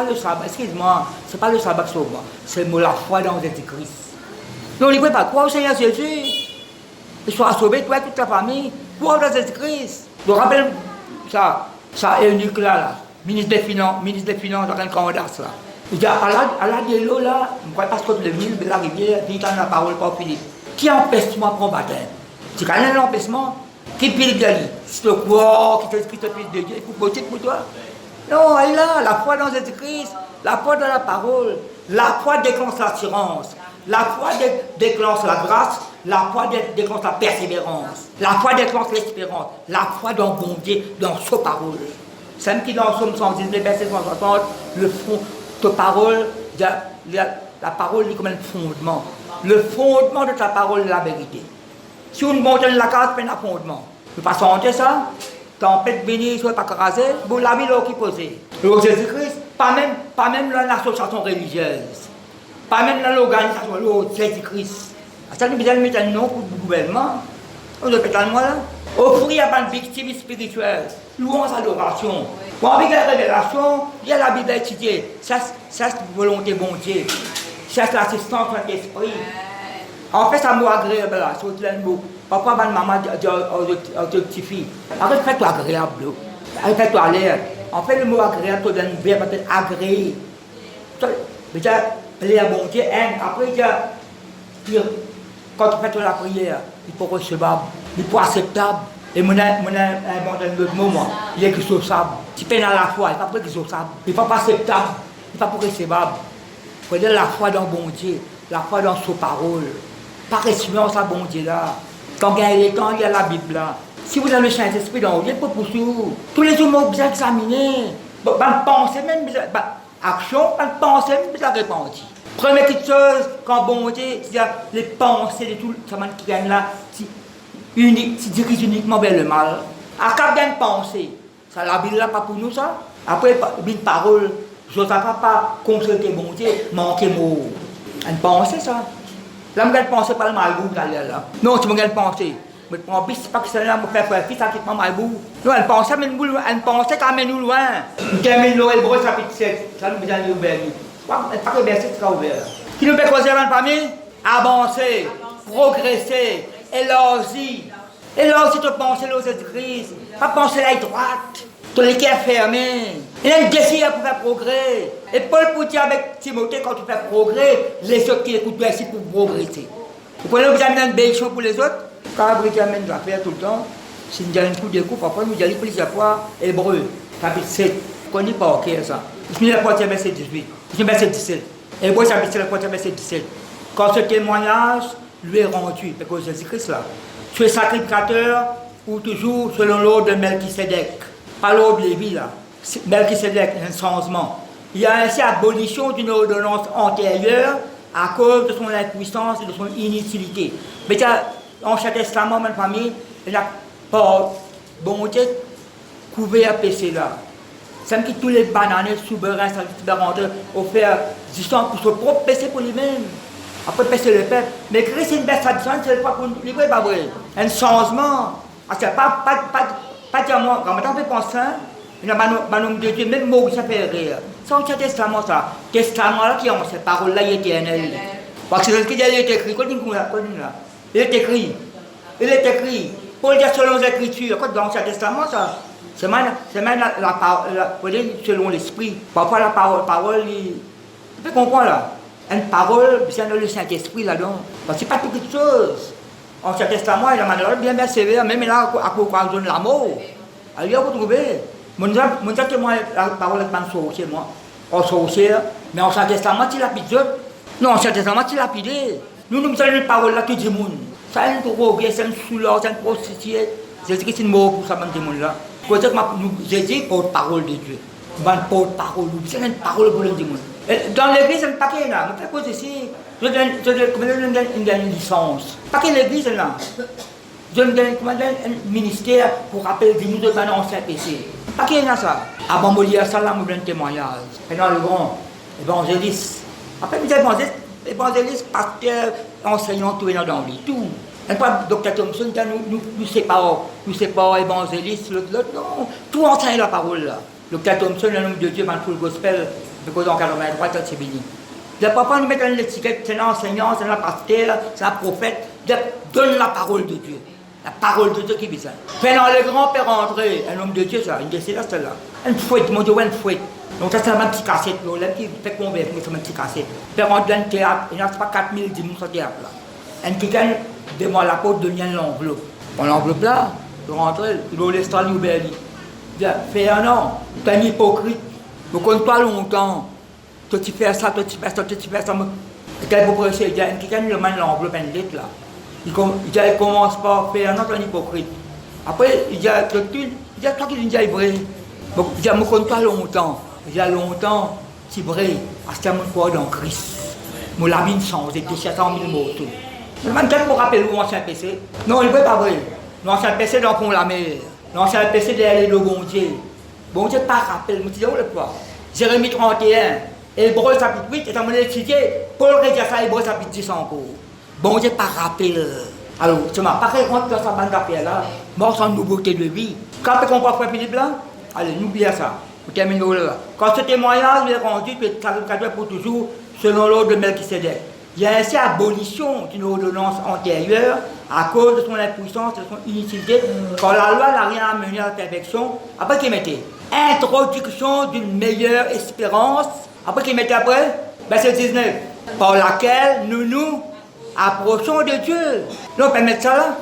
le sabbat, excuse-moi, ce n'est pas le sabbat qui sauve moi. C'est la foi dans Jésus-Christ. Non, il ne pas croire au Seigneur Jésus. Il soit sauvé, toi et toute ta famille. Croire dans Jésus-Christ. Donc, rappelle ça eunuque là, ministre des Finances, dans un candidat là. Il dit, à la de l'eau là, je ne crois pas ce que le mille de la rivière, dit dans la parole par Philippe. Qui empêche moi pour baptême? Tu connais l'empêchement? Qui pile de lui? Si tu crois qu'il t'explique le Fils de Dieu, il faut voter pour toi. Non, elle est là, la foi dans Jésus-Christ, la foi dans la parole, la foi déclenche l'assurance, la foi déclenche la grâce, la foi déclenche la persévérance, la foi déclenche l'espérance, la foi dans bon Dieu, dans sa parole. C'est qui dans Somme 110, les versets 160, le fond, ta parole, la parole est comme un fondement. Le fondement de ta parole est la vérité. Si une montagne la case, c'est un fondement. Tu ne peux pas sentir ça. Tempête bénie, soit pas crasé, vous l'avez là qui posé. Le Jésus-Christ, pas même l'association religieuse, pas même l'organisation, le Jésus-Christ. Ça nous besoin de mettre un nom pour le gouvernement. On doit mettre un nom là. Offrir à une victime spirituelle, louange, adoration. Pour avec la révélation, il y a la Bible à étudier. Ça, c'est la volonté bon Dieu. Ça, c'est l'assistance de l'esprit. En fait, ça m'a agréable là, sur le mot. Papa, ma maman, de petite fille. Arrête, fais-toi agréable. Arrête, fais-toi à l'air. En fait, le mot agréable, tu donnes un verbe peut-être agréé. Mais tu as plaire à bon Dieu, après, quand tu fais la prière, il faut recevable, il faut acceptable. Et mon autre moment, il est exaucable. Tu peines à la foi, il n'est pas exaucable. Il n'est pas acceptable, il n'est pas recevable. Il faut dire la foi dans bon Dieu, la foi dans sa parole. Par expérience à bon Dieu là. Quand il y a les temps, il y a la Bible là. Si vous avez le Saint-Esprit dans vous, il n'y a pas pour tout. Tous les hommes bien examinés. Pensez même, action, pensez même, bien répandre. Première petite chose, quand bon Dieu, c'est-à-dire les pensées de tout ça qui viennent là, se dirigent uniquement vers le mal. À cap d'une pensée, ça la Bible là pas pour nous ça. Après une parole, je ne sais pas consulter bon Dieu, manquer mot. Une pensée ça. Là, je ne pense pas le malgoût là. Non, tu me regardes penser. Mais pour un c'est pas que c'est là, je fais fils, ça quitte mon malgoût. Non, elle pensait quand même nous loin. Nous avons Noël Brot, chapitre 7. Ça nous besoin de l'ouvrir. Pas que le verset sera ouvert. Qui nous fait causer dans la famille? Avancer, progresser, élargir. Élargir ta pensée là, Jésus-Christ. Pas penser là droite. Ton les cœurs fermés. Il a un désir pour faire progrès. Et Paul pour dire avec Timothée, quand tu fais progrès, les autres qui écoutent aussi pour progresser. Vous pouvez vous amener une belle chose pour les autres. Quand vous amène de la faire tout le temps, si vous avez un coup de coupe, après vous allez plusieurs fois, Hébreu, chapitre 7. Vous connaissez pas, ok, ça. Je mets la portière verset 18. Je mets verset 17. Hébreu, chapitre 7, la portière verset 17. Quand ce témoignage lui est rendu, parce que Jésus-Christ là, tu es sacrificateur ou toujours selon l'ordre de Melchisédek. Pas l'ordre de Lévi là. Melchisédek, un changement. Il y a ainsi abolition d'une ordonnance antérieure à cause de son impuissance et de son inutilité. Mais dans l'Ancien Testament, ma famille, il n'y a pas bon Dieu couvert à péché là. C'est que tous les bananiers souverains, ça rentrer au faire distance pour son propre péché pour lui-même. Après péché le peuple. Mais Christ c'est une belle tradition, c'est pas pour lui, pas vrai. Un changement. C'est pas dire moi, quand on fait penser, il y a un homme de Dieu, même mot, ça fait rire. C'est un testament, ça. Testament là qui ont cette parole-là éternelle. Parce que ce qui est écrit, il est écrit. Il est écrit. Pour dire selon les Écritures, dans l'Ancien Testament, ça. C'est même la parole, selon l'Esprit. Parfois la parole, tu peux comprendre là. Une parole, c'est le Saint-Esprit là-dedans. Parce que c'est pas toute chose. Ancien Testament, il y a un bien sévère, même là, à cause de l'amour. Alors, vous trouvez, mon témoin, la parole est pas sorcier, moi. En sorcier, mais Ancien Testament, il lapide. Non, Ancien Testament, il lapide. Nous avons une parole là, tout le monde. Ça, c'est un drogue, c'est un soulard, c'est un prostitué. C'est ce qui est mot pour ça, tout le monde là. Pour ça, j'ai dit porte-parole de Dieu. Porte-parole, c'est une parole pour le monde. Dans l'église, c'est un paquet là. Je fais quoi ici? Je donne une licence. Pas que l'église là. Je donne un ministère pour rappeler des nous de ancien péché. Pas qu'il y a ça. Avant de lire ça, là, je donne un témoignage. Et dans le grand évangéliste. Après, les évangélistes, pasteurs, enseignants, tout est dans la vie. Tout. Et pas Dr. Thompson, nous séparons évangélistes, l'autre, non. Tout enseigne la parole là. Dr. Thompson, le nom de Dieu, dans le gospel, parce qu'en 83, c'est béni. Ne pas nous mettre une étiquette, c'est un enseignant, c'est un pasteur, c'est un prophète. Donne la parole de Dieu. La parole de Dieu qui vit ça. Fais dans le grand père André, un homme de Dieu, ça, une décès là, celle-là. Une fouette, mon Dieu, une fouette. Donc ça, c'est un petit cassette, là, qui fait convertir, c'est un petit cassette. Père André, un théâtre, il n'y a pas 4000 dimanches au théâtre là. Un quelqu'un devant la porte de lien l'enveloppe. Dans l'enveloppe là, je rentre, il doit laisser aller ouvert. Fais un an, tu es un hypocrite. Je ne compte pas longtemps. Tu fais ça, tu fais ça. Et quand vous prêchez, il y a quelqu'un qui demande l'enveloppe, une lettre là. Il commence par faire un autre hypocrite. Après, il y a toi qui est vrai. J'ai connu pas longtemps. J'ai longtemps, c'est vrai, parce que je suis dans Christ. Mon labine change, j'ai 700 000 mots. Je me rappelle où l'ancien PC. Non, il ne peut pas vrai. L'ancien PC dans Pont la mer. L'ancien PC derrière le bon Dieu. Bon Dieu, pas rappel, je me dis, où le poids. Jérémie 31, Hébreu chapitre 8, et à mon étudié, Paul rédige ça, Hébreu chapitre 10 encore. Bon Dieu, pas rappel. Alors, tu m'as pas compte dans sa bande d'affaires là, mort sans nouveauté de vie. Quand tu comprends Frère Philippe là, allez, n'oubliez ça. On termine là. Quand ce témoignage est rendu, tu es sacrificateur pour toujours, selon l'ordre de Melchisédek. Il y a ainsi abolition d'une ordonnance antérieure à cause de son impuissance et de son inutilité, quand la loi n'a rien amené à la perfection. Après qu'il mettait introduction d'une meilleure espérance. Après qu'il mettait après, verset 19, par laquelle nous approchons de Dieu. Donc, on peut mettre ça là.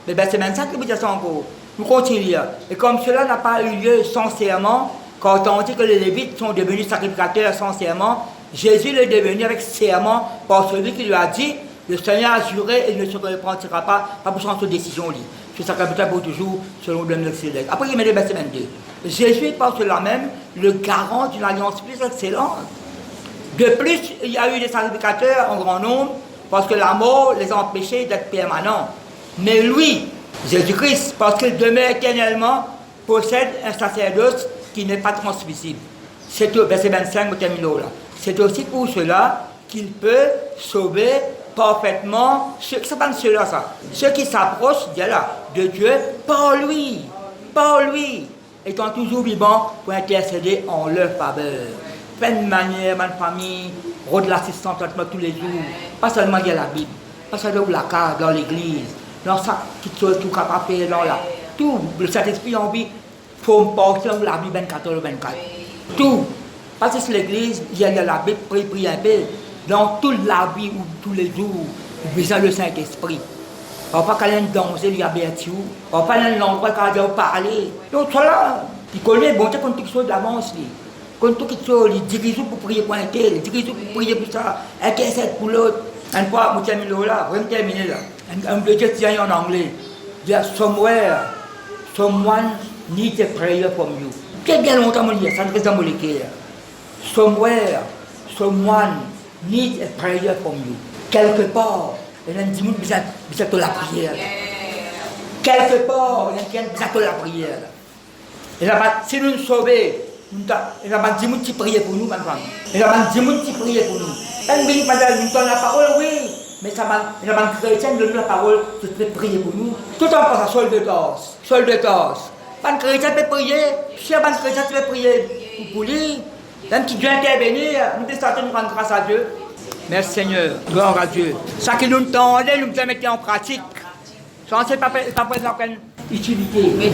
Mais ben, c'est même ça qui veut dire ça encore. Nous continuons. Et comme cela n'a pas eu lieu sincèrement, quand on dit que les Lévites sont devenus sacrificateurs sincèrement, Jésus est devenu avec serment par celui qui lui a dit, le Seigneur a juré et il ne se reprendra pas pour changer de décision. Je suis sacrificateur pour toujours, selon le Melchisédek. Après, il met le verset 22. Jésus est par cela même le garant d'une alliance plus excellente. De plus, il y a eu des sacrificateurs en grand nombre, parce que la mort les a empêchés d'être permanents. Mais lui, Jésus-Christ, parce qu'il demeure éternellement, possède un sacerdoce qui n'est pas transmissible. C'est au verset 25, au terminal là. C'est aussi pour cela qu'il peut sauver parfaitement ceux qui s'approchent de Dieu par lui, étant toujours vivants pour intercéder en leur faveur. Plein de manière, ma famille, rôde l'assistance tous les jours, pas seulement dans la Bible, pas seulement dans la case, dans l'église, dans ça qui tout capable de faire, dans la, tout, le Saint-Esprit a envie, il faut me porter dans la Bible 24h24. Tout. Parce que l'église, il y a la Bible, prie un peu. Dans toute la vie, ou tous les jours, vous besoin le Saint-Esprit. On ne va pas danser, il y a bien tout. On ne va pas aller dans l'endroit quand on parler. Donc, cela, il connaît, bon, c'est comme quelque chose d'avance. Quand tout quelque chose, il dirige pour prier pour un tel, il dirige pour prier pour ça, intercède pour l'autre. Une fois, je termine là, je vais terminer là. Un peu de en anglais. Il y a someone needs a prayer from you. Très bien longtemps, je dis, ça ne reste dans mon cœur. Somewhere, someone needs a prayer from you. Quelque part, il y a un petit monde qui a besoin de la prière. Quelque part, il y a un besoin de la prière. Et là, si nous nous sauvons, il y a un petit monde qui prie pour nous, ma femme. Il y a un petit monde qui prie pour nous. Nous donne la parole, oui, mais il y a un chrétien qui donne la parole, qui peut prier pour nous. Tout en passant, sol de torse. Un chrétien peut prier, si un chrétien peut prier pour lui. Même qui doit intervenir, nous devons rendre grâce à Dieu. Merci Seigneur, gloire à Dieu. Ça que nous entendons, nous devons mettre en pratique. Ça, c'est pas utilité.